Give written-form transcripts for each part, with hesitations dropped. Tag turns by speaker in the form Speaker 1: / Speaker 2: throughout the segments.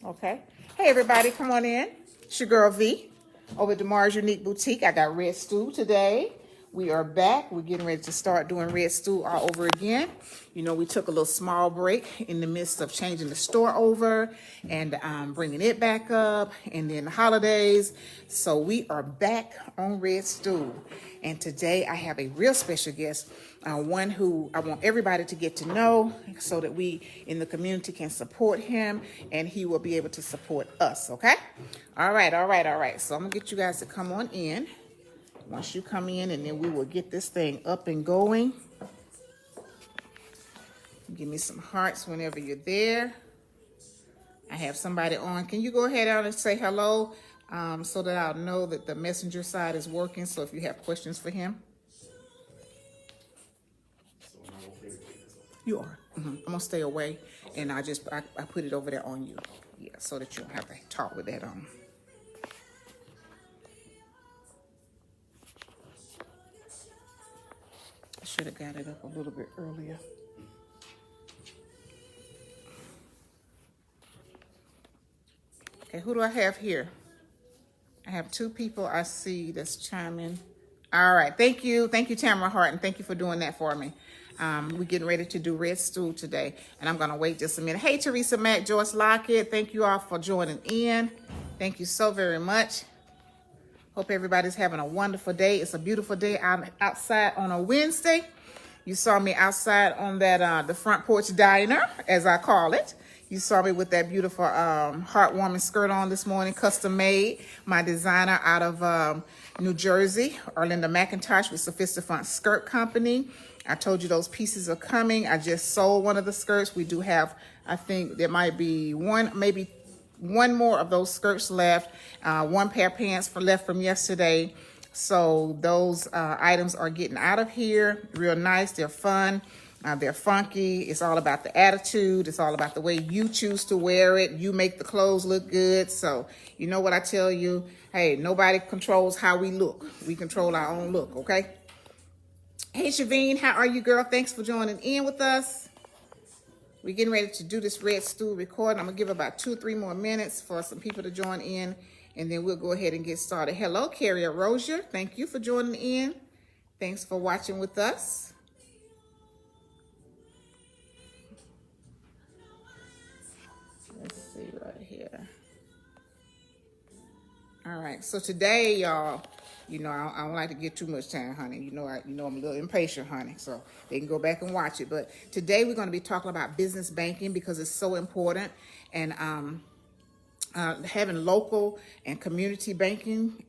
Speaker 1: Okay. Hey, everybody, come on in. It's your girl V over at Daemarii's Unique Boutique. I got red stew today. We are back. We're getting ready to start doing red stew all over again. You know, we took a little small break in the midst of changing the store over and bringing it back up, and then the holidays. So we are back on red stew. And today I have a real special guest, one who I want everybody to get to know so that we in the community can support him and he will be able to support us, okay? All right. So I'm gonna get you guys to come on in. Once you come in, and then we will get this thing up and going. Give me some hearts whenever you're there. I have somebody on. Can you go ahead and say hello so that I'll know that the messenger side is working, so if you have questions for him? You are. I'm going to stay away, and I put it over there on you. Yeah, so that you don't have to talk with that on. I should have got it up a little bit earlier. Okay, who do I have here? I have two people I see that's chiming. All right, thank you, Tamara Hart, and thank you for doing that for me. We're getting ready to do red stew today, and I'm gonna wait just a minute. Hey, Teresa Mack, Joyce Lockett, thank you all for joining in. Thank you so very much. Hope everybody's having a wonderful day. It's a beautiful day outside on a Wednesday. You saw me outside on that the front porch diner, as I call it. You saw me with that beautiful heartwarming skirt on this morning, custom made. My designer out of New Jersey, Arlinda McIntosh with Sophistifont Skirt Company. I told you those pieces are coming. I just sold one of the skirts. We do have, I think there might be maybe one more of those skirts left. One pair of pants left from yesterday. So those items are getting out of here. Real nice. They're fun. They're funky. It's all about the attitude. It's all about the way you choose to wear it. You make the clothes look good. So you know what I tell you? Hey, nobody controls how we look. We control our own look, okay? Hey, Shavine, how are you, girl? Thanks for joining in with us. We're getting ready to do this red stew recording. I'm going to give about 2 or 3 more minutes for some people to join in, and then we'll go ahead and get started. Hello, Carrie Rozier. Thank you for joining in. Thanks for watching with us. Let's see right here. All right, so today, y'all, you know, I don't like to get too much time, honey. You know I'm a little impatient, honey, so they can go back and watch it. But today we're going to be talking about business banking because it's so important, and having local and community banking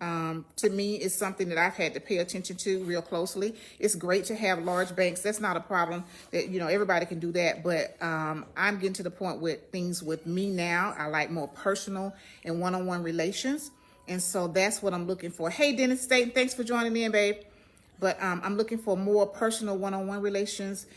Speaker 1: to me is something that I've had to pay attention to real closely. It's great to have large banks. That's not a problem. That, you know, everybody can do that. But I'm getting to the point with things with me now. I like more personal and one-on-one relations. And so that's what I'm looking for. Hey, Dennis Staten, thanks for joining in, babe. But I'm looking for more personal one-on-one relations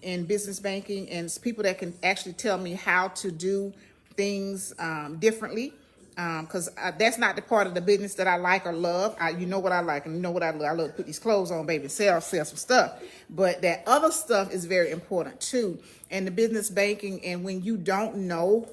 Speaker 1: in business banking, and people that can actually tell me how to do things differently, because that's not the part of the business that I like or love. You know what I like, and you know what I love. I love to put these clothes on, baby, sell some stuff. But that other stuff is very important too. And the business banking, and when you don't know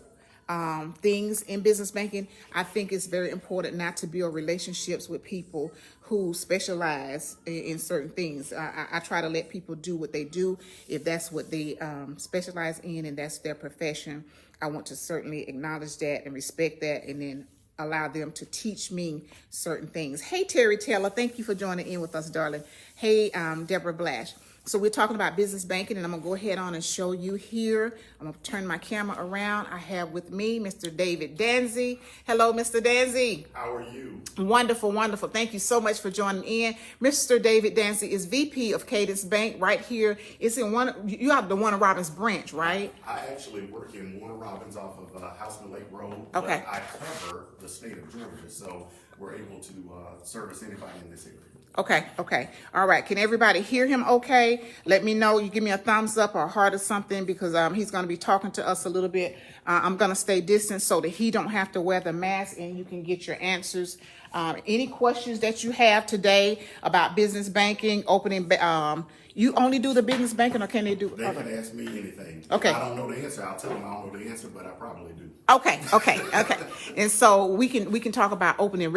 Speaker 1: things in business banking, I think it's very important not to build relationships with people who specialize in certain things. I try to let people do what they do. If that's what they specialize in and that's their profession, I want to certainly acknowledge that and respect that, and then allow them to teach me certain things. Hey, Terry Taylor, thank you for joining in with us, darling. Hey, Deborah Blash. So we're talking about business banking, and I'm going to go ahead on and show you here. I'm going to turn my camera around. I have with me Mr. David Danzie. Hello, Mr. Danzie.
Speaker 2: How are you?
Speaker 1: Wonderful, wonderful. Thank you so much for joining in. Mr. David Danzie is VP of Cadence Bank right here. It's in you have the Warner Robins branch, right?
Speaker 2: I actually work in Warner Robins off of Houseman Lake Road.
Speaker 1: Okay.
Speaker 2: But I cover the state of Georgia, so we're able to service anybody in this area.
Speaker 1: Okay. All right. Can everybody hear him okay? Let me know. You give me a thumbs up or a heart or something, because he's going to be talking to us a little bit. I'm going to stay distant so that he don't have to wear the mask, and you can get your answers Any questions that you have today about business banking, opening, you only do the business banking, or can they do
Speaker 2: They
Speaker 1: other?
Speaker 2: can ask me anything.
Speaker 1: Okay.
Speaker 2: If I don't know the answer, I'll tell them I don't know the answer, but I probably do.
Speaker 1: Okay. And so we can talk about opening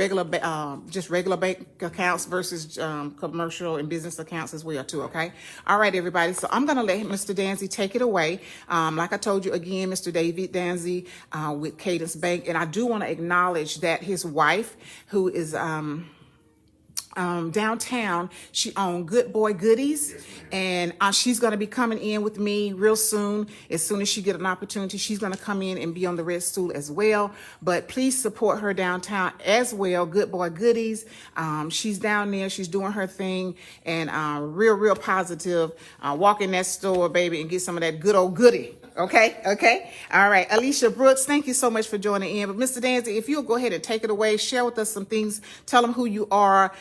Speaker 1: just regular bank accounts versus commercial and business accounts as well too. Okay. All right, everybody. So I'm gonna let Mr. Danzie take it away. Like I told you again, Mr. David Danzie with Cadence Bank, and I do want to acknowledge that his wife, who is downtown, she owned Good Boy Goodies.
Speaker 2: Yes,
Speaker 1: and she's going to be coming in with me real soon. As soon as she get an opportunity, she's going to come in and be on the red stool as well. But please support her downtown as well. Good Boy Goodies. She's down there. She's doing her thing, and real positive. Walk in that store, baby, and get some of that good old goodie. Okay. All right. Alicia Brooks, thank you so much for joining in. But Mr. Danzie, if you'll go ahead and take it away, share with us some things. Tell them who you are.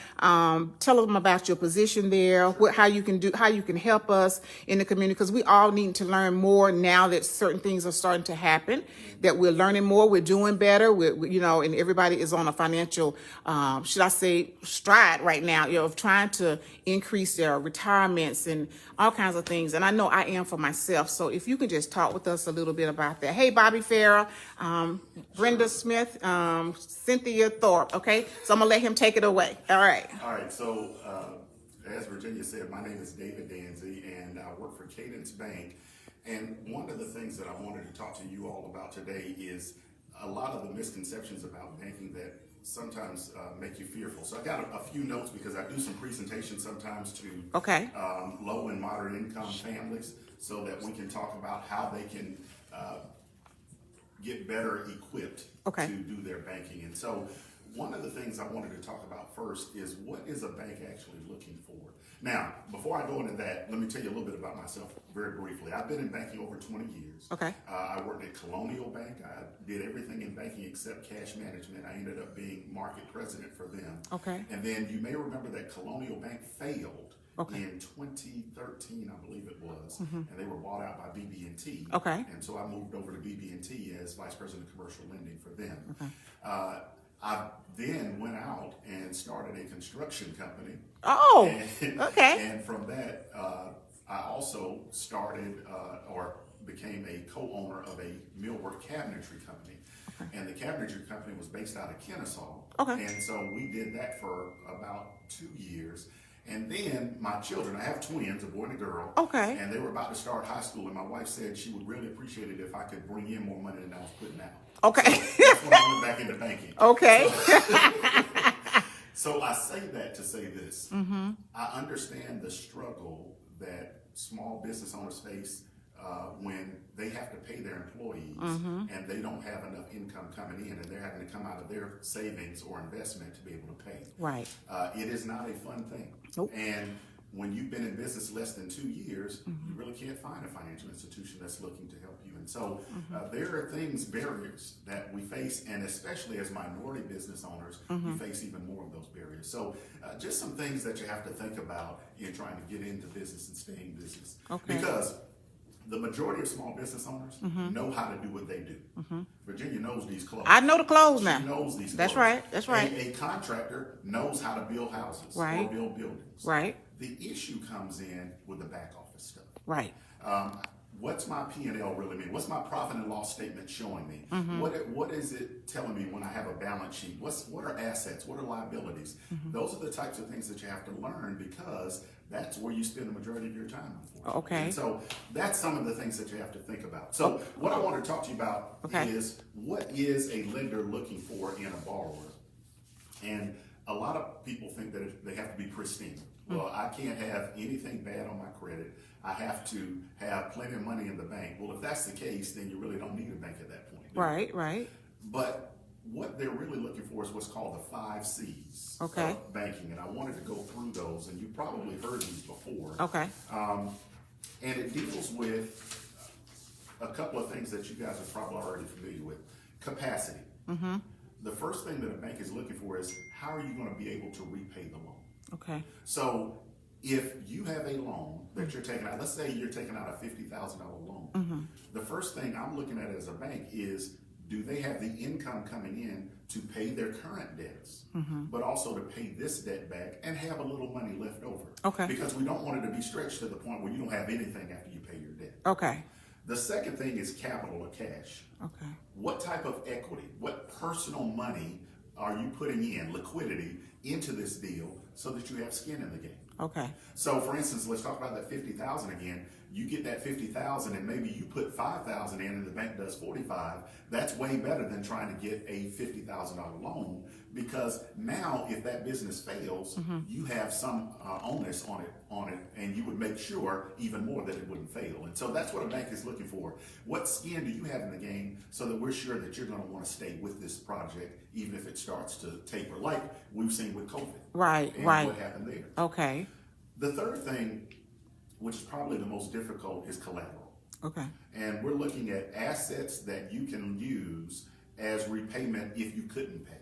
Speaker 1: Tell them about your position there, how you can help us in the community, because we all need to learn more now that certain things are starting to happen, that we're learning more, we're doing better, and everybody is on a financial, should I say, stride right now, of trying to increase their retirements and all kinds of things. And I know I am for myself. So if you could just talk with us a little bit about that. Hey, Bobby Farrell, Brenda Smith, Cynthia Thorpe. Okay. So I'm gonna let him take it away. All right.
Speaker 2: All right. So as Virginia said, my name is David Danzie, and I work for Cadence Bank. And one of the things that I wanted to talk to you all about today is a lot of the misconceptions about banking that sometimes make you fearful. So I got a few notes because I do some presentations sometimes to low and moderate income families, so that we can talk about how they can get better equipped to do their banking. And so one of the things I wanted to talk about first is, what is a bank actually looking for? Now, before I go into that, let me tell you a little bit about myself very briefly. I've been in banking over 20 years. I worked at Colonial Bank. I did everything in banking except cash management. I ended up being market president for them. And then you may remember that Colonial Bank failed in 2013, I believe it was, and they were bought out by BB&T. And so I moved over to BB&T as vice president of commercial lending for them. I then went out and started a construction company. And from that, I also started or became a co-owner of a millwork cabinetry company. And the cabinetry company was based out of Kennesaw. And so we did that for about 2 years. And then my children, I have twins, a boy and a girl. And they were about to start high school, and my wife said she would really appreciate it if I could bring in more money than I was putting out. So that's when I went back into banking. So I say that to say this. I understand the struggle that small business owners face when they have to pay their employees and they don't have enough income coming in, and they're having to come out of their savings or investment to be able to pay. It is not a fun thing. And when you've been in business less than 2 years, you really can't find a financial institution that's looking to help you. And so there are barriers that we face, and especially as minority business owners, we face even more of those barriers. So just some things that you have to think about in trying to get into business and stay in business. Because the majority of small business owners know how to do what they do. Virginia knows these clothes.
Speaker 1: I know the clothes now.
Speaker 2: She knows these clothes.
Speaker 1: That's right. That's right.
Speaker 2: A contractor knows how to build houses or build buildings. The issue comes in with the back office stuff. What's my P&L really mean? What's my profit and loss statement showing me? What is it telling me when I have a balance sheet? What are assets? What are liabilities? Those are the types of things that you have to learn, because that's where you spend the majority of your time, unfortunately. And so that's some of the things that you have to think about. So what I want to talk to you about is, what is a lender looking for in a borrower? And a lot of people think that they have to be pristine. Well, I can't have anything bad on my credit. I have to have plenty of money in the bank. Well, if that's the case, then you really don't need a bank at that point.
Speaker 1: Right.
Speaker 2: But what they're really looking for is what's called the 5 C's of banking. And I wanted to go through those, and you've probably heard these before. And it deals with a couple of things that you guys are probably already familiar with. Capacity. The first thing that a bank is looking for is, how are you going to be able to repay the loan? So if you have a loan that you're taking out, let's say you're taking out a $50,000 loan, the first thing I'm looking at as a bank is, do they have the income coming in to pay their current debts, but also to pay this debt back and have a little money left over?
Speaker 1: Okay.
Speaker 2: Because we don't want it to be stretched to the point where you don't have anything after you pay your debt.
Speaker 1: Okay.
Speaker 2: The second thing is capital or cash.
Speaker 1: Okay.
Speaker 2: What type of equity, what personal money are you putting in, liquidity, into this deal so that you have skin in the game?
Speaker 1: Okay.
Speaker 2: So, for instance, let's talk about that $50,000 again. You get that $50,000, and maybe you put $5,000 in, and the bank does $45,000. That's way better than trying to get a $50,000 loan, because now, if that business fails, you have some onus on it, and you would make sure even more that it wouldn't fail. And so that's what a bank is looking for. What skin do you have in the game, so that we're sure that you're going to want to stay with this project, even if it starts to taper, like we've seen with COVID.
Speaker 1: Right.
Speaker 2: And
Speaker 1: Right.
Speaker 2: what happened there.
Speaker 1: Okay.
Speaker 2: The third thing, which is probably the most difficult, is collateral.
Speaker 1: Okay.
Speaker 2: And we're looking at assets that you can use as repayment if you couldn't pay.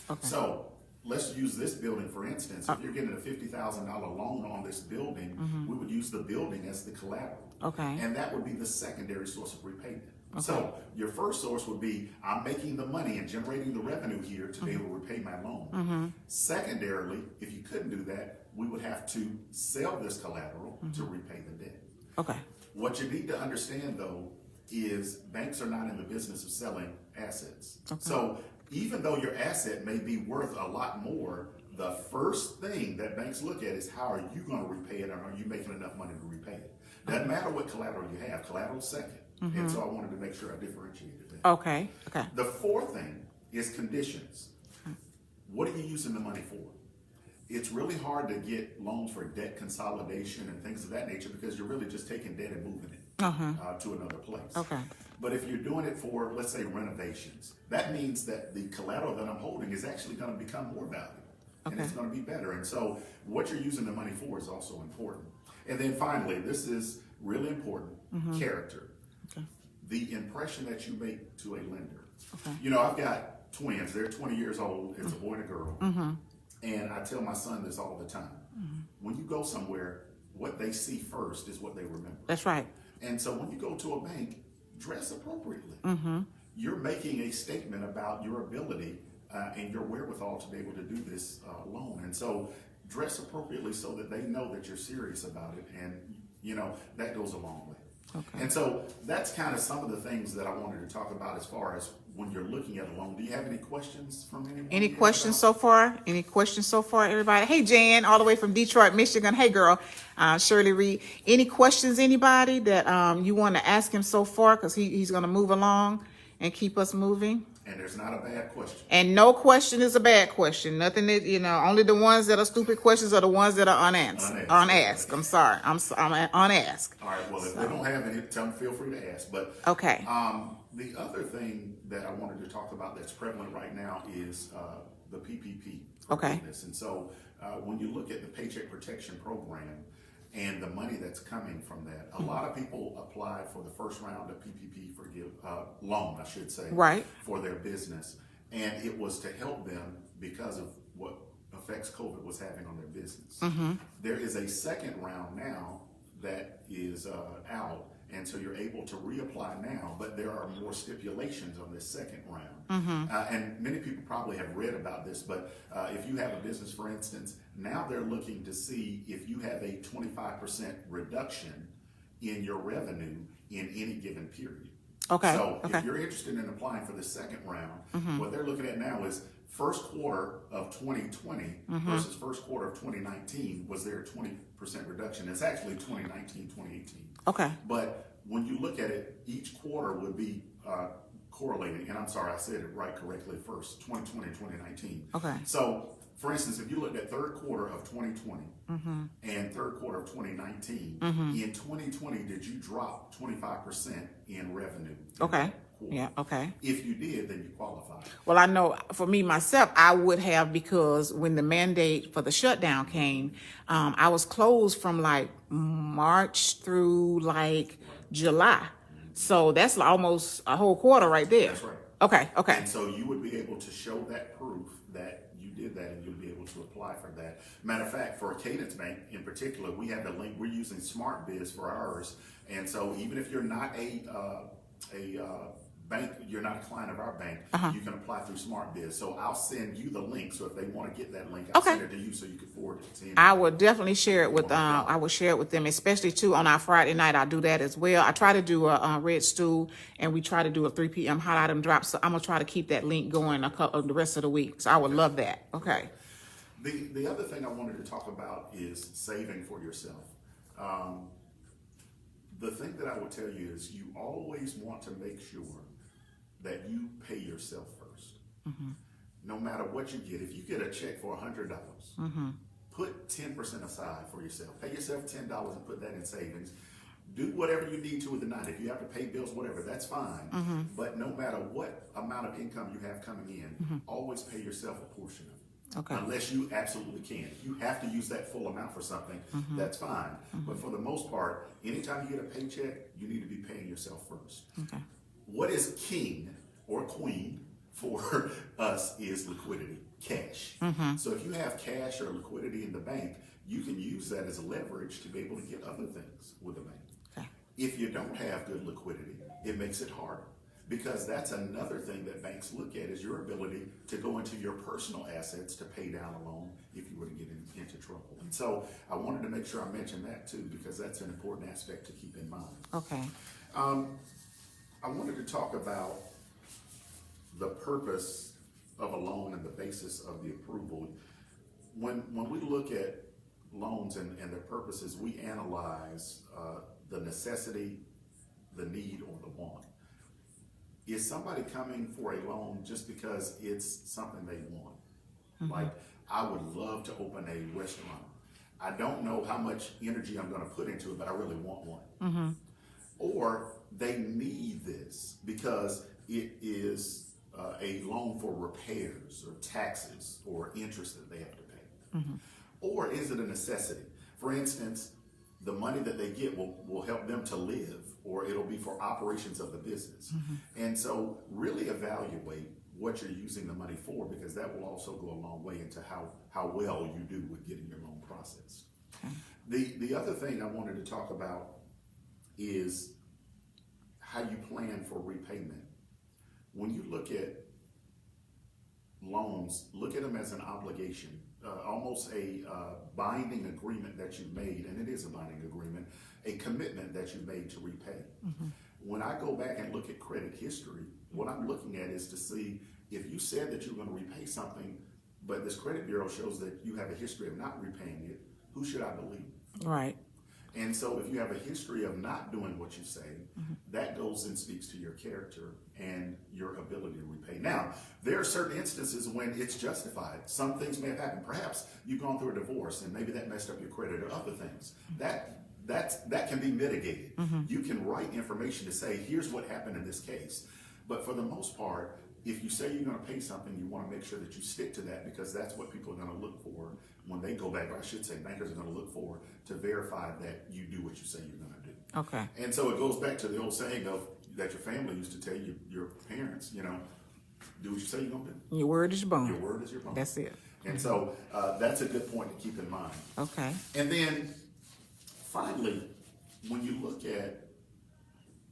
Speaker 1: Okay.
Speaker 2: So let's use this building, for instance. If you're getting a $50,000 loan on this building, we would use the building as the collateral.
Speaker 1: Okay.
Speaker 2: And that would be the secondary source of repayment. So your first source would be, I'm making the money and generating the revenue here to be able to repay my loan. Secondarily, if you couldn't do that, we would have to sell this collateral to repay the debt.
Speaker 1: Okay.
Speaker 2: What you need to understand, though, is banks are not in the business of selling assets. So even though your asset may be worth a lot more, the first thing that banks look at is, how are you going to repay it, and are you making enough money to repay it? Doesn't matter what collateral you have. Collateral second. And so I wanted to make sure I differentiated that.
Speaker 1: Okay. Okay.
Speaker 2: The fourth thing is conditions. What are you using the money for? It's really hard to get loans for debt consolidation and things of that nature, because you're really just taking debt and moving it to another place.
Speaker 1: Okay.
Speaker 2: But if you're doing it for, let's say, renovations, that means that the collateral that I'm holding is actually going to become more valuable. And it's going to be better. And so what you're using the money for is also important. And then finally, this is really important, character.
Speaker 1: Okay.
Speaker 2: The impression that you make to a lender.
Speaker 1: Okay.
Speaker 2: You know, I've got twins. They're 20 years old. It's a boy and a girl. And I tell my son this all the time. When you go somewhere, what they see first is what they remember.
Speaker 1: That's right.
Speaker 2: And so when you go to a bank, dress appropriately. You're making a statement about your ability and your wherewithal to be able to do this loan. And so dress appropriately so that they know that you're serious about it. And, you know, that goes a long way.
Speaker 1: Okay.
Speaker 2: And so that's kind of some of the things that I wanted to talk about as far as when you're looking at a loan. Do you have any questions from anyone?
Speaker 1: Any questions so far? Any questions so far, everybody? Hey, Jan, all the way from Detroit, Michigan. Hey, girl, Shirley Reed. Any questions, anybody, that you want to ask him so far? Because he's going to move along and keep us moving.
Speaker 2: And there's not a bad question.
Speaker 1: And no question is a bad question. Nothing that, you know, only the ones that are stupid questions are the ones that are unanswered. Unasked. I'm sorry. I'm unasked.
Speaker 2: All right. Well, if they don't have any, feel free to ask. But
Speaker 1: okay.
Speaker 2: The other thing that I wanted to talk about that's prevalent right now is the PPP.
Speaker 1: Okay.
Speaker 2: Business. And so when you look at the Paycheck Protection Program and the money that's coming from that, a lot of people applied for the first round of PPP loan, I should say,
Speaker 1: right,
Speaker 2: for their business. And it was to help them because of what effects COVID was having on their business. There is a second round now that is out. And so you're able to reapply now, but there are more stipulations on this second round. And many people probably have read about this, but if you have a business, for instance, now they're looking to see if you have a 25% reduction in your revenue in any given period.
Speaker 1: Okay.
Speaker 2: So if you're interested in applying for the second round, what they're looking at now is first quarter of 2020 versus first quarter of 2019, was there a 20% reduction? It's actually 2019, 2018.
Speaker 1: Okay.
Speaker 2: But when you look at it, each quarter would be correlating. And I'm sorry, I said it correctly first, 2020, 2019.
Speaker 1: Okay.
Speaker 2: So, for instance, if you looked at third quarter of 2020 and third quarter of 2019, in 2020, did you drop 25% in revenue?
Speaker 1: Okay. Yeah, okay.
Speaker 2: If you did, then you qualify.
Speaker 1: Well, I know for me, myself, I would have, because when the mandate for the shutdown came, I was closed from like March through like July. So that's almost a whole quarter right there.
Speaker 2: That's right.
Speaker 1: Okay, okay.
Speaker 2: And so you would be able to show that proof that you did that, and you'll be able to apply for that. Matter of fact, for a Cadence Bank in particular, we have a link. We're using SmartBiz for ours. And so even if you're not a bank, you're not a client of our bank, you can apply through SmartBiz. So I'll send you the link. So if they want to get that link, I'll send it to you so you can forward it to them.
Speaker 1: I will definitely share it with I will share it with them, especially too on our Friday night. I'll do that as well. I try to do a red stool, and we try to do a 3 p.m. hot item drop. So I'm gonna try to keep that link going the rest of the week. So I would love that. Okay.
Speaker 2: The other thing I wanted to talk about is saving for yourself. The thing that I would tell you is you always want to make sure that you pay yourself first. No matter what you get, if you get a check for $100, put 10% aside for yourself. Pay yourself $10 and put that in savings. Do whatever you need to with the night. If you have to pay bills, whatever, that's fine. But no matter what amount of income you have coming in, always pay yourself a portion of it.
Speaker 1: Okay.
Speaker 2: Unless you absolutely can. If you have to use that full amount for something, that's fine. But for the most part, anytime you get a paycheck, you need to be paying yourself first.
Speaker 1: Okay.
Speaker 2: What is king or queen for us is liquidity, cash. So if you have cash or liquidity in the bank, you can use that as a leverage to be able to get other things with the bank.
Speaker 1: Okay.
Speaker 2: If you don't have good liquidity, it makes it harder. Because that's another thing that banks look at is your ability to go into your personal assets to pay down a loan if you were to get into trouble. And so I wanted to make sure I mentioned that too, because that's an important aspect to keep in mind.
Speaker 1: Okay.
Speaker 2: I wanted to talk about the purpose of a loan and the basis of the approval. When we look at loans and their purposes, we analyze the necessity, the need, or the want. Is somebody coming for a loan just because it's something they want? Like, I would love to open a restaurant. I don't know how much energy I'm going to put into it, but I really want one. Or they need this because it is a loan for repairs or taxes or interest that they have to pay. Or is it a necessity? For instance, the money that they get will help them to live, or it'll be for operations of the business. And so really evaluate what you're using the money for, because that will also go a long way into how well you do with getting your loan processed. The other thing I wanted to talk about is how you plan for repayment. When you look at loans, look at them as an obligation. Almost a binding agreement that you've made, and it is a binding agreement, a commitment that you've made to repay. When I go back and look at credit history, what I'm looking at is to see if you said that you're going to repay something, but this credit bureau shows that you have a history of not repaying it, who should I believe?
Speaker 1: Right.
Speaker 2: And so if you have a history of not doing what you say, that goes and speaks to your character and your ability to repay. Now, there are certain instances when it's justified. Some things may have happened. Perhaps you've gone through a divorce and maybe that messed up your credit or other things. That can be mitigated. You can write information to say, here's what happened in this case. But for the most part, if you say you're going to pay something, you want to make sure that you stick to that, because that's what people are going to look for when they go back, or I should say bankers are going to look for to verify that you do what you say you're going to do.
Speaker 1: Okay.
Speaker 2: And so it goes back to the old saying of that your family used to tell you, your parents, do what you say you're going to do.
Speaker 1: Your word is your bond.
Speaker 2: Your word is your bond.
Speaker 1: That's it.
Speaker 2: And so that's a good point to keep in mind.
Speaker 1: Okay.
Speaker 2: And then finally, when you look at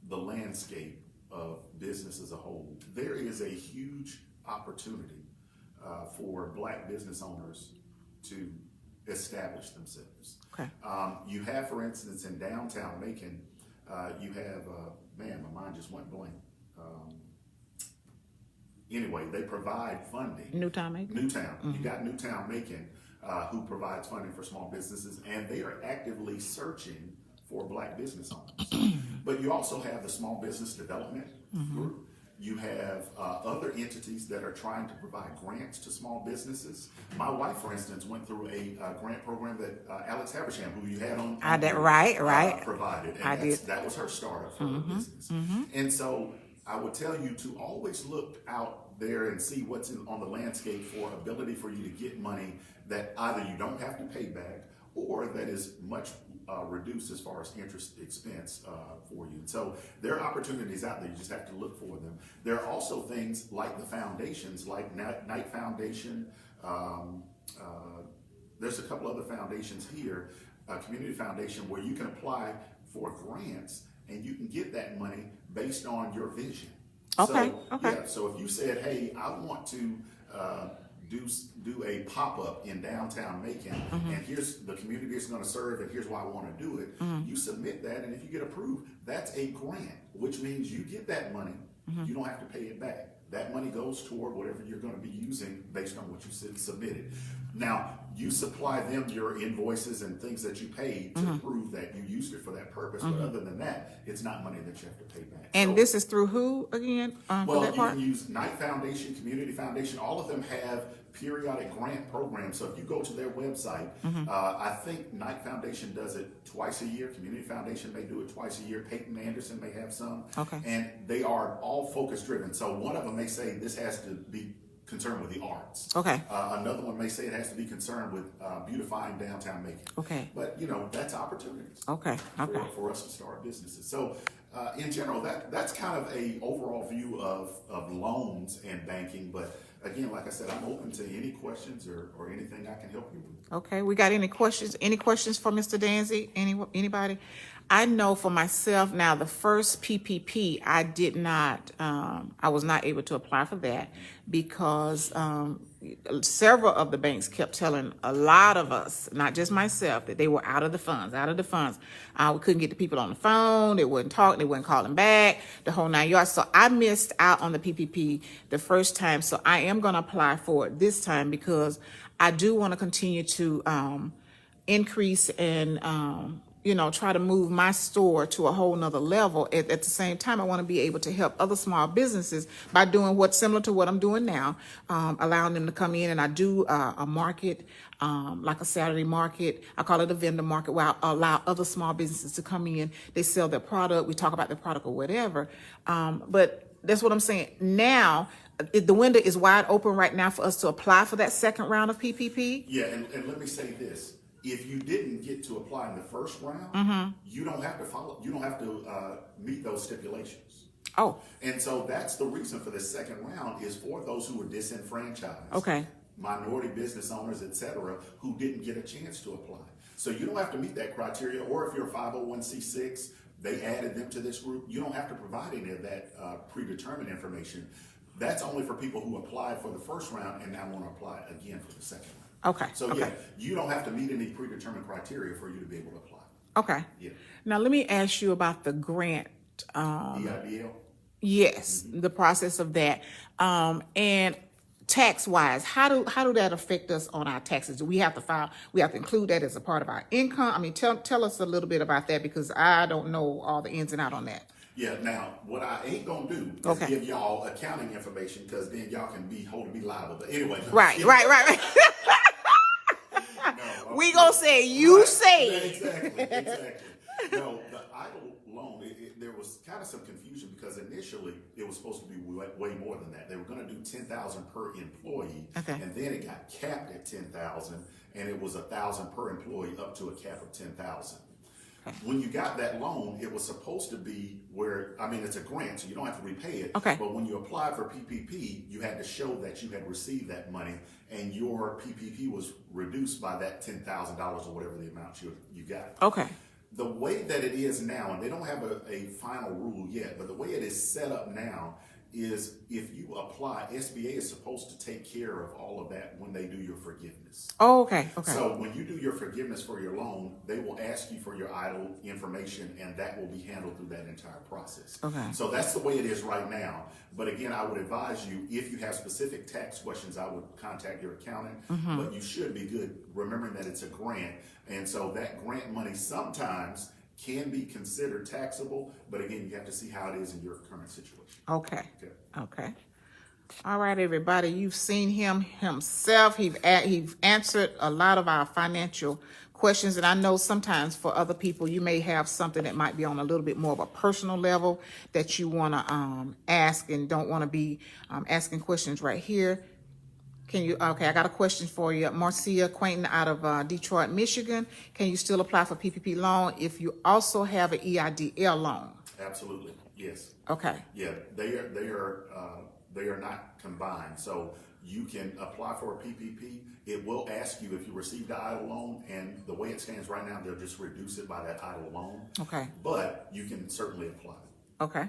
Speaker 2: the landscape of business as a whole, there is a huge opportunity for Black business owners to establish themselves.
Speaker 1: Okay.
Speaker 2: You have, for instance, in downtown Macon, you have, man, my mind just went blank. Anyway, they provide funding.
Speaker 1: Newtown Macon?
Speaker 2: Newtown. You got Newtown Macon, who provides funding for small businesses, and they are actively searching for Black business owners. But you also have the Small Business Development Group. You have other entities that are trying to provide grants to small businesses. My wife, for instance, went through a grant program that Alex Habersham, who you had on, provided. And that was her startup for her business. And so I would tell you to always look out there and see what's on the landscape for ability for you to get money that either you don't have to pay back or that is much reduced as far as interest expense for you. And so there are opportunities out there. You just have to look for them. There are also things like the foundations, like Knight Foundation. There's a couple other foundations here, Community Foundation, where you can apply for grants and you can get that money based on your vision.
Speaker 1: Okay.
Speaker 2: So,
Speaker 1: Okay.
Speaker 2: yeah, so if you said, hey, I want to uh, do a pop-up in downtown Macon, and here's the community it's gonna serve, and here's why I wanna do it, you submit that, and if you get approved, that's a grant, which means you get that money, you don't have to pay it back. That money goes toward whatever you're gonna be using based on what you submitted. Now, you supply them your invoices and things that you paid to prove that you used it for that purpose, but other than that, it's not money that you have to pay back.
Speaker 1: And
Speaker 2: So,
Speaker 1: this is through who again? For
Speaker 2: well,
Speaker 1: that
Speaker 2: you
Speaker 1: part?
Speaker 2: can use Knight Foundation, Community Foundation, all of them have periodic grant programs. So if you go to their website, I think Knight Foundation does it twice a year. Community Foundation may do it twice a year. Peyton Anderson may have some.
Speaker 1: Okay.
Speaker 2: And they are all focus driven. So one of them may say this has to be concerned with the arts.
Speaker 1: Okay.
Speaker 2: Another one may say it has to be concerned with beautifying downtown Macon.
Speaker 1: Okay.
Speaker 2: But that's opportunities.
Speaker 1: Okay. Okay.
Speaker 2: For us to start businesses. So in general, that's kind of a overall view of loans and banking. But again, like I said, I'm open to any questions or anything I can help you with.
Speaker 1: Okay, we got any questions? Any questions for Mr. Danzie? Anybody? I know for myself now, the first PPP, I did not, I was not able to apply for that because several of the banks kept telling a lot of us, not just myself, that they were out of the funds. We couldn't get the people on the phone. They wouldn't talk. They weren't calling back, the whole 9 yards. So I missed out on the PPP the first time. So I am going to apply for it this time because I do want to continue to increase and, try to move my store to a whole nother level. At the same time, I want to be able to help other small businesses by doing what's similar to what I'm doing now, allowing them to come in. And I do a market, like a Saturday market. I call it a vendor market where I allow other small businesses to come in. They sell their product. We talk about their product or whatever. But that's what I'm saying. Now, the window is wide open right now for us to apply for that second round of PPP.
Speaker 2: Yeah, and let me say this. If you didn't get to apply in the first round, you don't have to meet those stipulations.
Speaker 1: Oh.
Speaker 2: And so that's the reason for the second round is for those who were disenfranchised.
Speaker 1: Okay.
Speaker 2: Minority business owners, etc., who didn't get a chance to apply. So you don't have to meet that criteria, or if you're a 501c6, they added them to this group, you don't have to provide any of that predetermined information. That's only for people who applied for the first round and now want to apply again for the second round.
Speaker 1: Okay.
Speaker 2: So
Speaker 1: okay.
Speaker 2: yeah, you don't have to meet any predetermined criteria for you to be able to apply.
Speaker 1: Okay.
Speaker 2: Yeah.
Speaker 1: Now let me ask you about the grant.
Speaker 2: EIDL?
Speaker 1: Yes, the process of that. And tax wise, how do that affect us on our taxes? Do we have to file? We have to include that as a part of our income? I mean, tell us a little bit about that because I don't know all the ins and outs on that.
Speaker 2: Yeah, now, what I ain't gonna do is give y'all accounting information because then y'all can be hold me liable. But anyway.
Speaker 1: Right.
Speaker 2: No,
Speaker 1: we gonna say you say.
Speaker 2: Exactly. No, the idle loan, there was kind of some confusion because initially it was supposed to be way more than that. They were gonna do $10,000 per employee.
Speaker 1: Okay.
Speaker 2: And then it got capped at $10,000 and it was $1,000 per employee up to a cap of $10,000. When you got that loan, it was supposed to be it's a grant, so you don't have to repay it.
Speaker 1: Okay.
Speaker 2: But when you applied for PPP, you had to show that you had received that money and your PPP was reduced by that $10,000 or whatever the amount you got.
Speaker 1: Okay.
Speaker 2: The way that it is now, and they don't have a final rule yet, but the way it is set up now is if you apply, SBA is supposed to take care of all of that when they do your forgiveness.
Speaker 1: Oh, okay.
Speaker 2: So when you do your forgiveness for your loan, they will ask you for your idle information and that will be handled through that entire process.
Speaker 1: Okay.
Speaker 2: So that's the way it is right now. But again, I would advise you, if you have specific tax questions, I would contact your accountant, but you should be good remembering that it's a grant. And so that grant money sometimes can be considered taxable, but again, you have to see how it is in your current situation.
Speaker 1: Okay. All right, everybody. You've seen him himself. He's answered a lot of our financial questions, and I know sometimes for other people, you may have something that might be on a little bit more of a personal level that you want to ask and don't want to be asking questions right here. Okay, I got a question for you. Marcia Quainton out of Detroit, Michigan. Can you still apply for PPP loan if you also have an EIDL loan?
Speaker 2: Absolutely, yes.
Speaker 1: Okay.
Speaker 2: Yeah, they are not combined. So you can apply for a PPP. It will ask you if you received the idle loan, and the way it stands right now, they'll just reduce it by that idle loan.
Speaker 1: Okay.
Speaker 2: But you can certainly apply.
Speaker 1: Okay.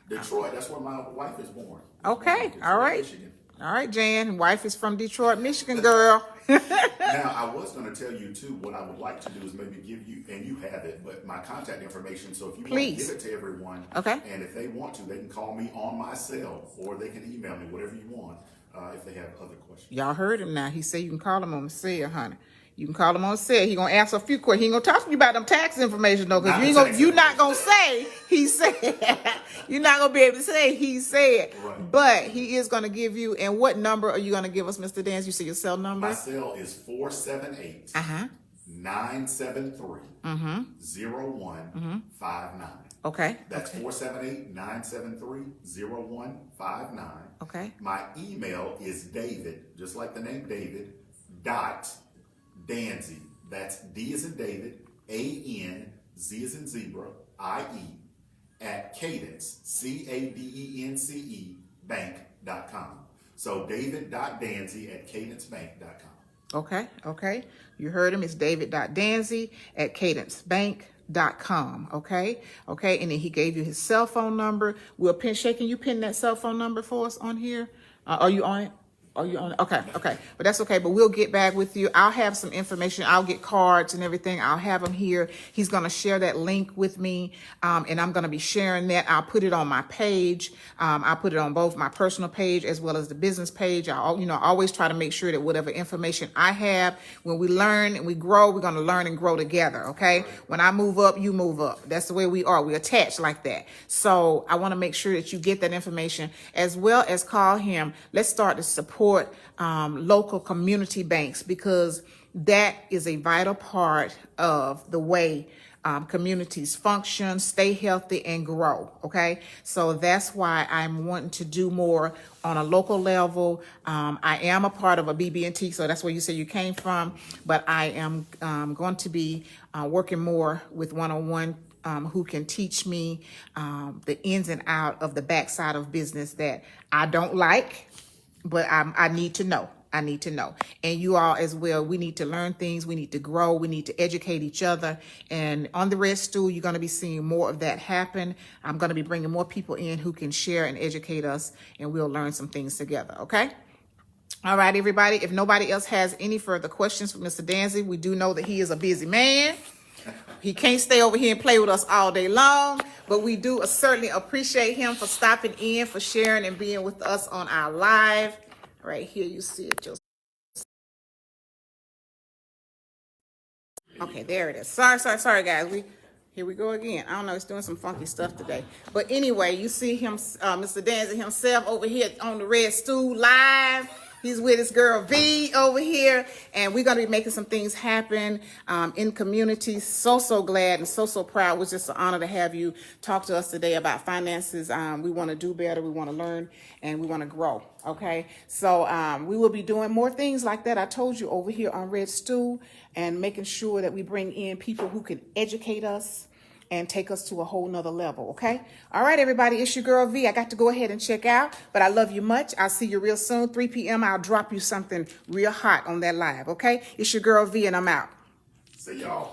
Speaker 2: Detroit, that's where my wife is born.
Speaker 1: Okay,
Speaker 2: Detroit,
Speaker 1: all right.
Speaker 2: Michigan.
Speaker 1: All right, Jan. Wife is from Detroit, Michigan, girl.
Speaker 2: Now, I was going to tell you too, what I would like to do is maybe give you, and you have it, but my contact information. So if you want to
Speaker 1: Please.
Speaker 2: give it to everyone,
Speaker 1: Okay.
Speaker 2: and if they want to, they can call me on my cell, or they can email me, whatever you want, if they have other questions.
Speaker 1: Y'all heard him now. He said you can call him on the cell, honey. You can call him on the cell. He gonna answer a few questions. He ain't gonna talk to you about them tax information though, because you're not gonna say he said. You're not gonna be able to say he said.
Speaker 2: Right.
Speaker 1: But he is gonna give you. And what number are you gonna give us, Mr. Dance? You say your cell number?
Speaker 2: My cell is 478 973 0159.
Speaker 1: Okay.
Speaker 2: That's 478-973-0159.
Speaker 1: Okay.
Speaker 2: My email is David, just like the name David, dot Danzie. That's D as in David, A-N, Z as in zebra, I-E, at Cadence, C-A-D-E-N-C-E, bank.com. So David.Danzie at cadencebank.com.
Speaker 1: Okay. Okay. You heard him. It's David.Danzie at cadencebank.com. Okay. Okay. And then he gave you his cell phone number. We'll pin. Can you pin that cell phone number for us on here? Are you on it? Are you on it? Okay. Okay. But that's okay. But we'll get back with you. I'll have some information. I'll get cards and everything. I'll have them here. He's going to share that link with me. And I'm going to be sharing that. I'll put it on my page. I'll put it on both my personal page as well as the business page. I always try to make sure that whatever information I have, when we learn and we grow, we're going to learn and grow together. Okay. When I move up, you move up. That's the way we are. We're attached like that. So I want to make sure that you get that information as well as call him. Let's start to support local community banks, because that is a vital part of the way communities function, stay healthy, and grow. Okay, so that's why I'm wanting to do more on a local level. I am a part of a BB&T, so that's where you say you came from, but I am going to be working more with one-on-one who can teach me the ins and out of the backside of business that I don't like, but I need to know. I need to know. And you all as well, we need to learn things. We need to grow. We need to educate each other. And on the Red Stool, you're going to be seeing more of that happen. I'm going to be bringing more people in who can share and educate us, and we'll learn some things together. Okay? All right, everybody. If nobody else has any further questions for Mr. Danzie, we do know that he is a busy man. He can't stay over here and play with us all day long, but we do certainly appreciate him for stopping in, for sharing and being with us on our live. Right here, you see it. Okay, there it is. Sorry, guys. Here we go again. I don't know, it's doing some funky stuff today. But anyway, you see him, Mr. Danzie himself over here on the Red Stool live. He's with his girl V over here, and we're going to be making some things happen in community. So glad and so proud. It was just an honor to have you talk to us today about finances. We want to do better. We want to learn, and we want to grow. Okay, so we will be doing more things like that. I told you over here on Red Stool, and making sure that we bring in people who can educate us and take us to a whole nother level. Okay. All right, everybody. It's your girl V. I got to go ahead and check out, but I love you much. I'll see you real soon. 3 p.m. I'll drop you something real hot on that live. Okay. It's your girl V, and I'm out.
Speaker 2: See y'all.